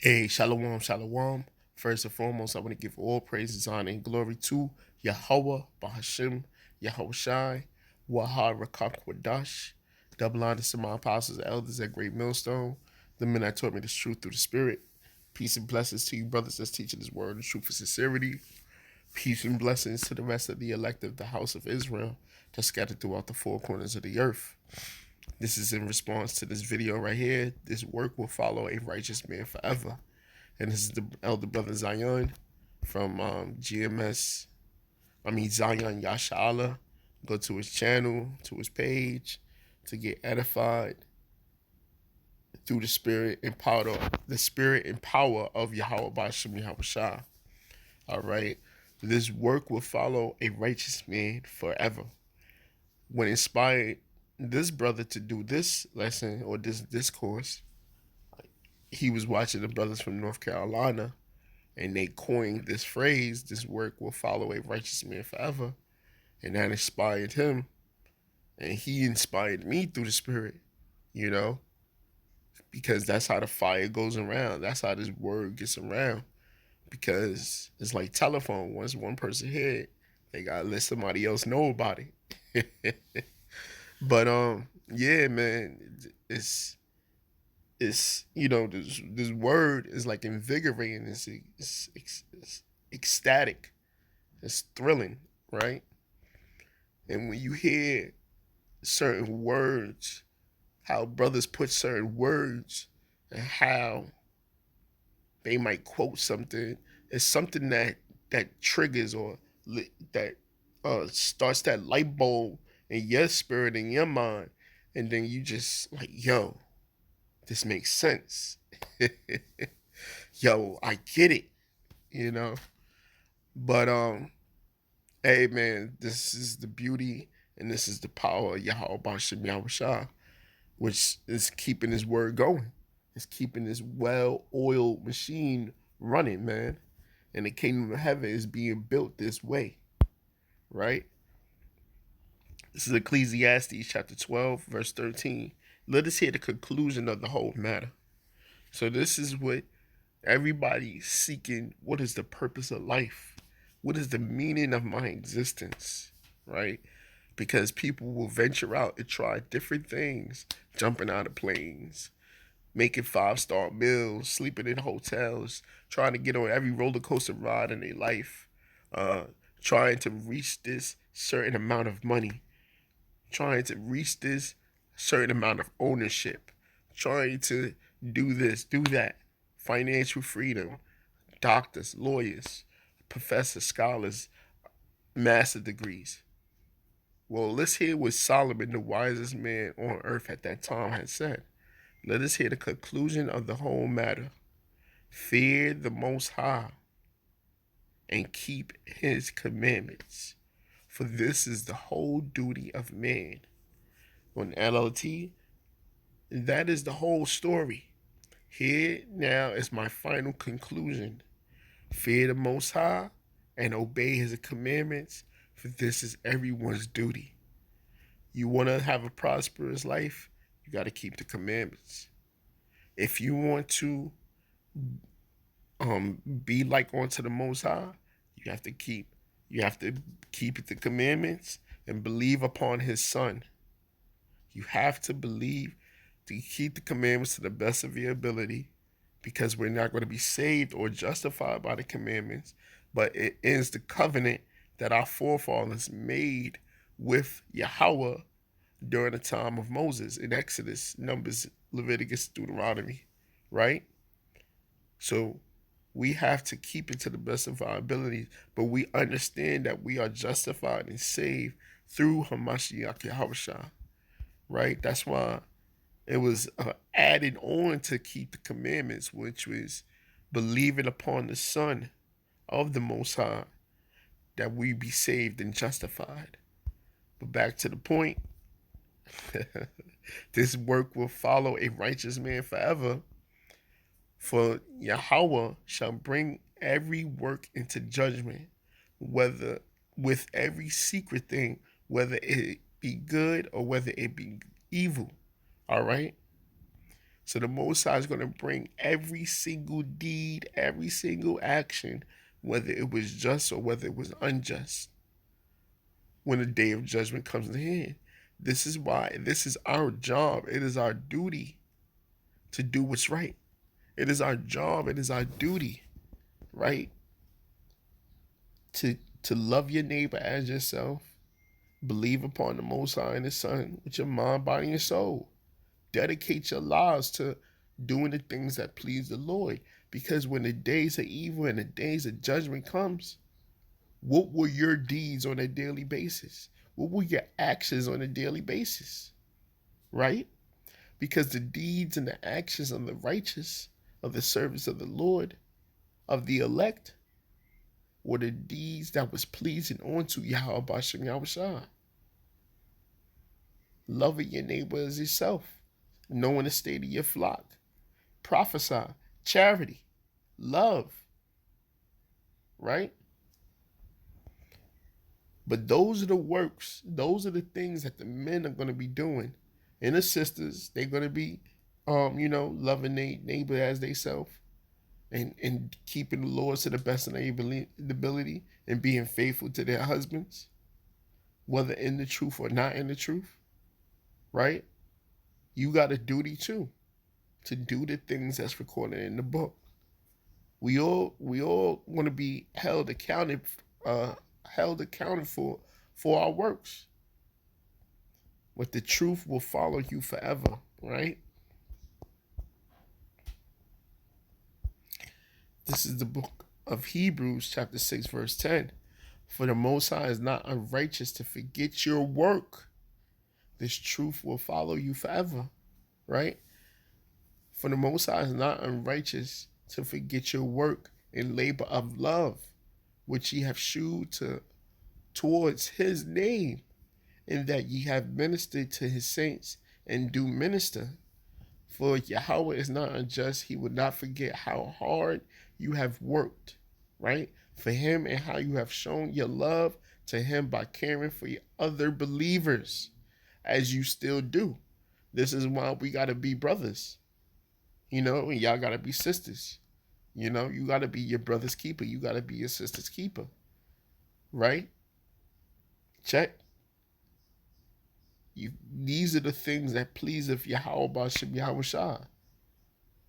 Hey, shalom, shalom. First and foremost, I want to give all praises, honor, and glory to Yahweh, Bahashim, Yahweh Shai, Wahar Rakakwadash, double honors to my apostles, elders at Great Millstone, the men that taught me this truth through the Spirit. Peace and blessings to you, brothers that's teaching this word in truth and sincerity. Peace and blessings to the rest of the elect of the house of Israel that's scattered throughout the four corners of the earth. This is in response to this video right here. This work will follow a righteous man forever. And this is the elder brother Zion from GMS. Zion Yashala. Go to his channel, to his page, to get edified through the spirit and power of Yahweh Bashim Yahweh Shah. All right. This work will follow a righteous man forever. What inspired this brother to do this lesson or this discourse, he was watching the brothers from North Carolina, and they coined this phrase, this work will follow a righteous man forever. And that inspired him. And he inspired me through the spirit, you know, because that's how the fire goes around. That's how this word gets around. Because it's like telephone. Once one person hear it, they gotta let somebody else know about it. But yeah, man, it's this word is like invigorating. It's ecstatic. It's thrilling, right? And when you hear certain words, how brothers put certain words, and how they might quote something, it's something that triggers or that starts that light bulb in your spirit and your mind, and then you just like, yo, this makes sense. Yo, I get it, you know. But hey man, this is the beauty and this is the power of Yahweh Bashim Yahweh Shah, which is keeping his word going. It's keeping this well-oiled machine running, man. And the kingdom of heaven is being built this way, right? This is Ecclesiastes chapter 12, verse 13. Let us hear the conclusion of the whole matter. So this is what everybody's seeking. What is the purpose of life? What is the meaning of my existence, right? Because people will venture out and try different things, jumping out of planes, making five-star meals, sleeping in hotels, trying to get on every roller coaster ride in their life, uh, trying to reach this certain amount of money, trying to reach this certain amount of ownership, trying to do this, do that, financial freedom, doctors, lawyers, professors, scholars, master degrees. Well, let's hear what Solomon, the wisest man on earth at that time, had said. Let us hear the conclusion of the whole matter. Fear the Most High and keep his commandments, for this is the whole duty of man. On LLT, that is the whole story. Here now is my final conclusion. Fear the Most High and obey his commandments, for this is everyone's duty. You want to have a prosperous life, you got to keep the commandments. If you want to be like unto the Most High, you have to keep the commandments and believe upon his Son. You have to believe to keep the commandments to the best of your ability, because we're not going to be saved or justified by the commandments, but it is the covenant that our forefathers made with Yahweh during the time of Moses in Exodus, Numbers, Leviticus, Deuteronomy, right? So we have to keep it to the best of our abilities, but we understand that we are justified and saved through Hamashiach Yahushua, right? That's why it was added on to keep the commandments, which was believing upon the Son of the Most High, that we be saved and justified. But back to the point, this work will follow a righteous man forever. For Yahweh shall bring every work into judgment, whether with every secret thing, whether it be good or whether it be evil. All right? So the Most High is going to bring every single deed, every single action, whether it was just or whether it was unjust, when the day of judgment comes to hand. This is why this is our job. It is our duty to do what's right. It is our job. It is our duty, right? To love your neighbor as yourself. Believe upon the Most High and His Son with your mind, body, and soul. Dedicate your lives to doing the things that please the Lord. Because when the days of evil and the days of judgment comes, what were your deeds on a daily basis? What were your actions on a daily basis? Right? Because the deeds and the actions of the righteous, of the service of the Lord, of the elect, were the deeds that was pleasing unto Yahweh Bashem Yahushua. Loving your neighbor as yourself, knowing the state of your flock, prophesy, charity, love, right? But those are the works, those are the things that the men are going to be doing. And the sisters, they're going to be, loving their neighbor as they self, and keeping the laws to the best of their ability, and being faithful to their husbands, whether in the truth or not in the truth, right? You got a duty too, to do the things that's recorded in the book. We all want to be held accountable for our works. But the truth will follow you forever, right? This is the book of Hebrews, chapter 6, verse 10. For the Most High is not unrighteous to forget your work. This truth will follow you forever, right? For the Most High is not unrighteous to forget your work and labor of love, which ye have shewed towards his name, in that ye have ministered to his saints, and do minister. For Yahweh is not unjust. He would not forget how hard you have worked, right? For him, and how you have shown your love to him by caring for your other believers, as you still do. This is why we got to be brothers, and y'all got to be sisters. You got to be your brother's keeper. You got to be your sister's keeper, right? Check. These are the things that pleaseth Yahweh Bashem Yahushua.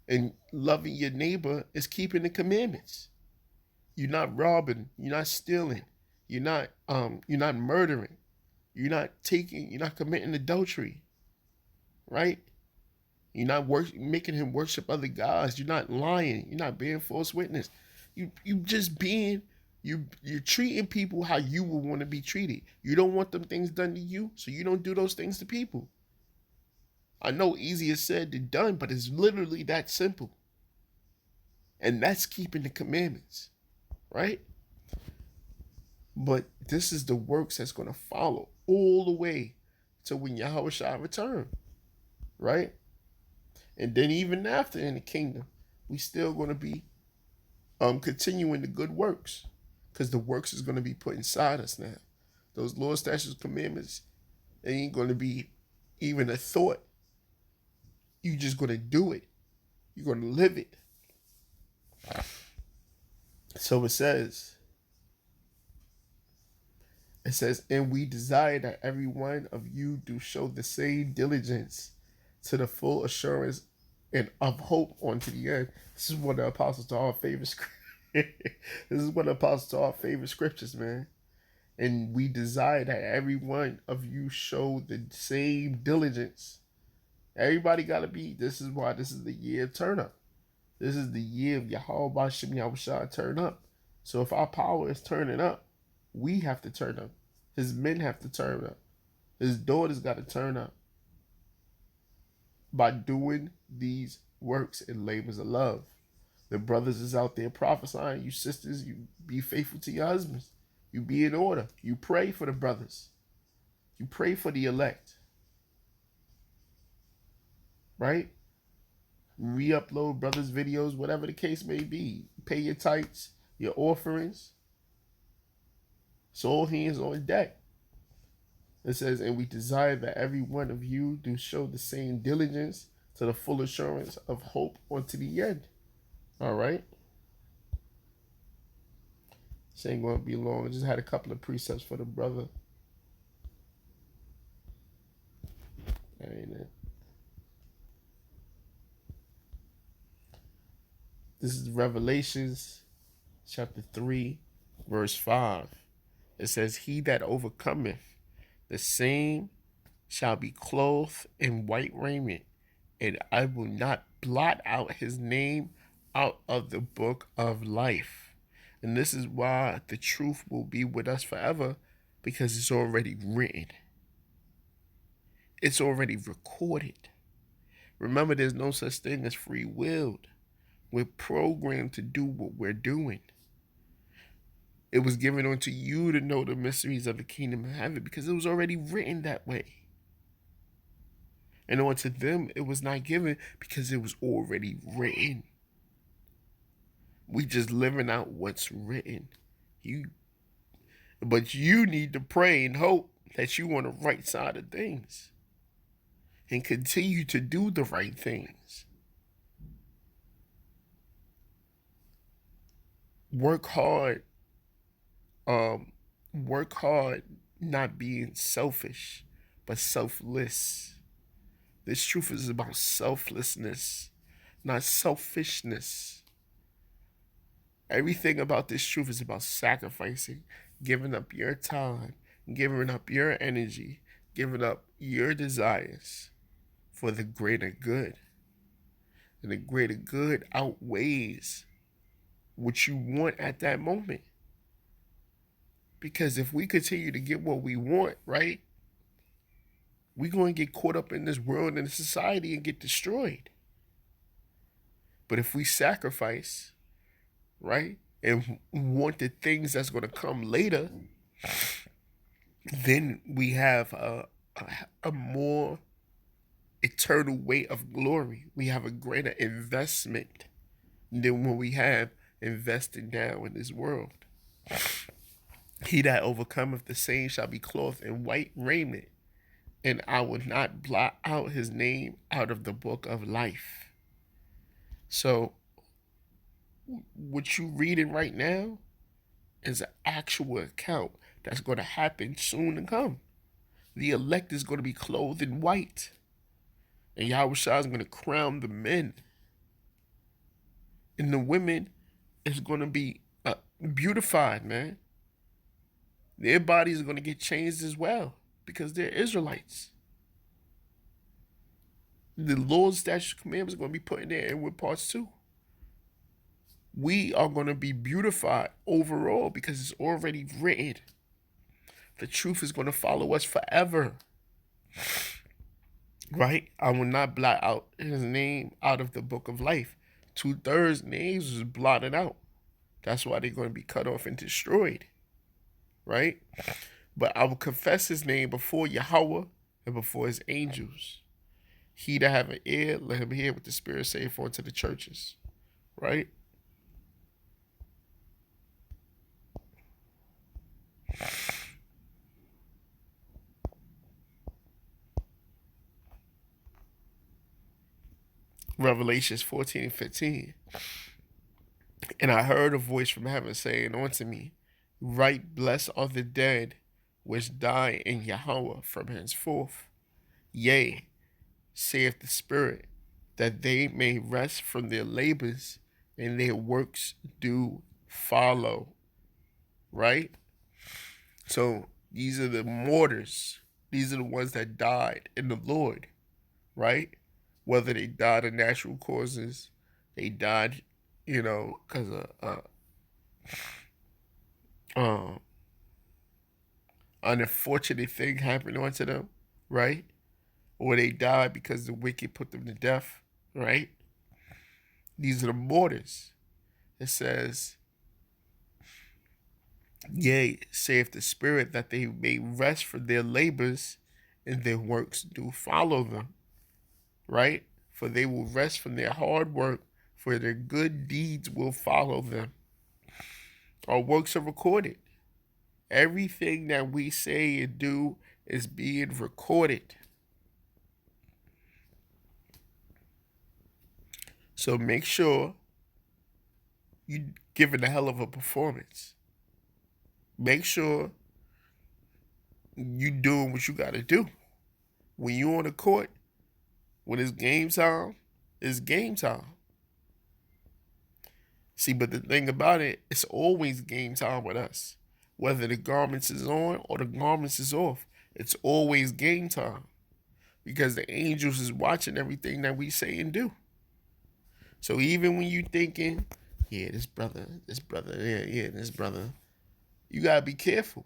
And loving your neighbor is keeping the commandments. You're not robbing. You're not stealing. You're not murdering. You're not committing adultery. Right? You're not making him worship other gods. You're not lying. You're not bearing false witness. You're treating people how you would want to be treated. You don't want them things done to you, so you don't do those things to people. I know easier said than done, but it's literally that simple. And that's keeping the commandments, right? But this is the works that's going to follow all the way to when Yahweh shall return, right? And then even after in the kingdom, we still going to be continuing the good works, because the works is going to be put inside us now. Those laws, statutes, commandments, they ain't going to be even a thought. You just going to do it. You're going to live it. So it says, and we desire that every one of you do show the same diligence to the full assurance and of hope unto the end. This is one of the apostles to our favorite scriptures, man. And we desire that every one of you show the same diligence. Everybody got to be. This is why this is the year of turn up. This is the year of Yahweh Bashem Yahushua turn up. So if our power is turning up, we have to turn up. His men have to turn up. His daughters got to turn up by doing these works and labors of love. The brothers is out there prophesying. You sisters, you be faithful to your husbands. You be in order. You pray for the brothers. You pray for the elect. Right? Re-upload brothers' videos, whatever the case may be. Pay your tithes, your offerings. So all hands on deck. It says, and we desire that every one of you do show the same diligence to the full assurance of hope unto the end. All right? This ain't going to be long. I just had a couple of precepts for the brother. That ain't it. This is Revelations chapter 3, verse 5. It says, he that overcometh, the same shall be clothed in white raiment, and I will not blot out his name out of the book of life. And this is why the truth will be with us forever, because it's already written. It's already recorded. Remember, there's no such thing as free will. We're programmed to do what we're doing. It was given unto you to know the mysteries of the kingdom of heaven, because it was already written that way. And unto them it was not given, because it was already written. We just living out what's written. But you need to pray and hope that you on the right side of things and continue to do the right things. Work hard. Work hard, not being selfish, but selfless. This truth is about selflessness, not selfishness. Everything about this truth is about sacrificing, giving up your time, giving up your energy, giving up your desires for the greater good. And the greater good outweighs what you want at that moment. Because if we continue to get what we want, right, we're going to get caught up in this world and society and get destroyed. But if we sacrifice, right, and want the things that's going to come later, then we have a more eternal weight of glory. We have a greater investment than what we have invested now in this world. He that overcometh, the same shall be clothed in white raiment, and I will not blot out his name out of the book of life. So what you reading right now is an actual account that's going to happen soon to come. The elect is going to be clothed in white, and Yahushua is going to crown the men, and the women is going to be beautified, man. Their bodies are going to get changed as well, because they're Israelites. The Lord's statutes, commandments are going to be put in there, and with parts too. We are going to be beautified overall because it's already written. The truth is going to follow us forever. Right? I will not blot out his name out of the book of life. 2/3 names was blotted out. That's why they're going to be cut off and destroyed. Right? But I will confess his name before Yahweh and before his angels. He that have an ear, let him hear what the Spirit saith unto the churches. Right? Revelations 14 and 15. And I heard a voice from heaven saying unto me, write, blessed are the dead which die in Yahweh from henceforth. Yea, saith the Spirit, that they may rest from their labors and their works do follow. Right? So these are the martyrs. These are the ones that died in the Lord. Right? Whether they died of natural causes, they died, because of an unfortunate thing happened onto them, right? Or they died because the wicked put them to death, right? These are the martyrs. It says, yea, saith the Spirit, that they may rest from their labors and their works do follow them, right? For they will rest from their hard work, for their good deeds will follow them. Our works are recorded. Everything that we say and do is being recorded. So make sure you giving a hell of a performance. Make sure you doing what you got to do. When you on the court, when it's game time, it's game time. See, but the thing about it, it's always game time with us. Whether the garments is on or the garments is off, it's always game time. Because the angels is watching everything that we say and do. So even when you thinking, yeah, this brother, this brother, you gotta be careful.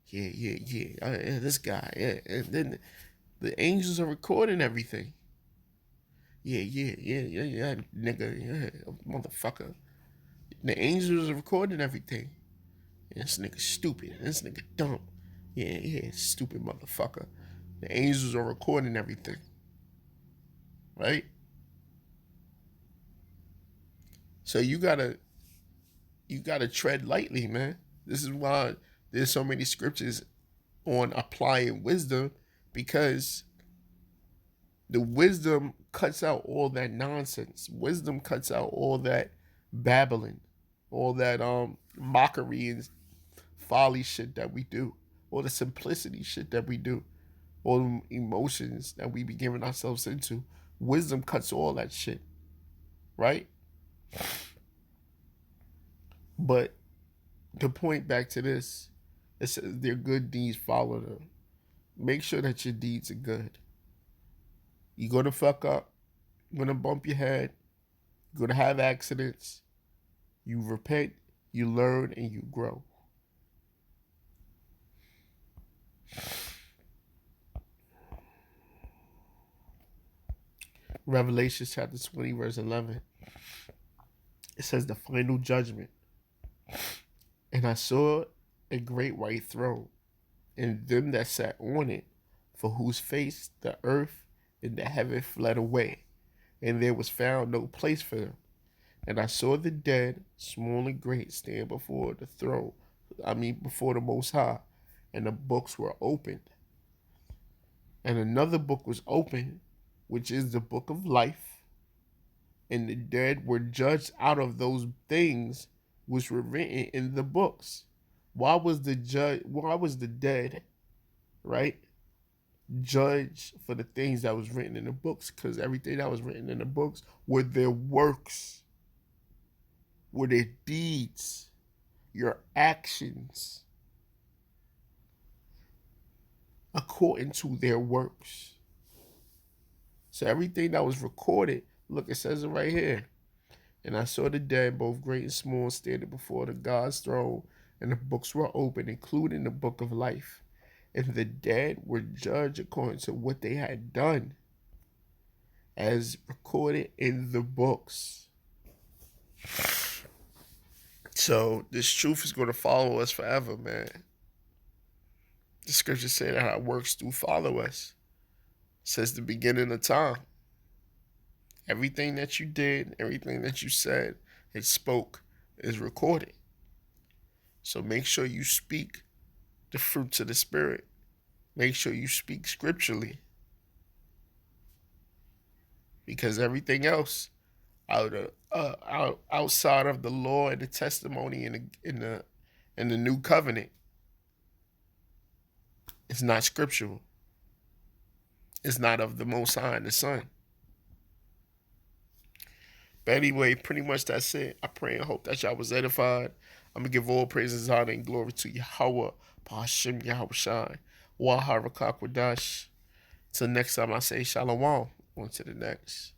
Yeah, this guy, yeah. And then the angels are recording everything. Yeah, nigga, yeah, motherfucker. The angels are recording everything. This nigga stupid. This nigga dumb. Yeah, stupid motherfucker. The angels are recording everything. Right? So you gotta tread lightly, man. This is why there's so many scriptures on applying wisdom, because the wisdom cuts out all that nonsense. Wisdom cuts out all that babbling, all that mockery and folly shit that we do, all the simplicity shit that we do, all the emotions that we be giving ourselves into. Wisdom cuts all that shit, right? But to point back to this, it says their good deeds follow them. Make sure that your deeds are good. You're gonna fuck up, you're gonna bump your head, you're gonna have accidents. You repent, you learn, and you grow. Revelation chapter 20, verse 11. It says the final judgment. And I saw a great white throne, and them that sat on it, for whose face the earth and the heaven fled away, and there was found no place for them. And I saw the dead, small and great, stand before the throne, before the Most High, and the books were opened. And another book was opened, which is the book of life, and the dead were judged out of those things which were written in the books. Why was the dead, right, judged for the things that was written in the books? Because everything that was written in the books were their works, were their deeds, your actions, according to their works. So everything that was recorded, look, it says it right here. And I saw the dead, both great and small, standing before the God's throne, and the books were opened, including the book of life. And the dead were judged according to what they had done, as recorded in the books. So this truth is going to follow us forever, man. The scriptures say that our works do follow us since the beginning of time. Everything that you did, everything that you said and spoke is recorded. So make sure you speak the fruits of the Spirit. Make sure you speak scripturally. Because everything else outside of the law and the testimony in the new covenant is not scriptural. It's not of the Most High and the Son. But anyway, pretty much that's it. I pray and hope that y'all was edified. I'm going to give all praises, honor, and glory to Yahweh, Bahashim Yahweh Shai, Waharakak Wadash. Till next time I say Shalom. On to the next.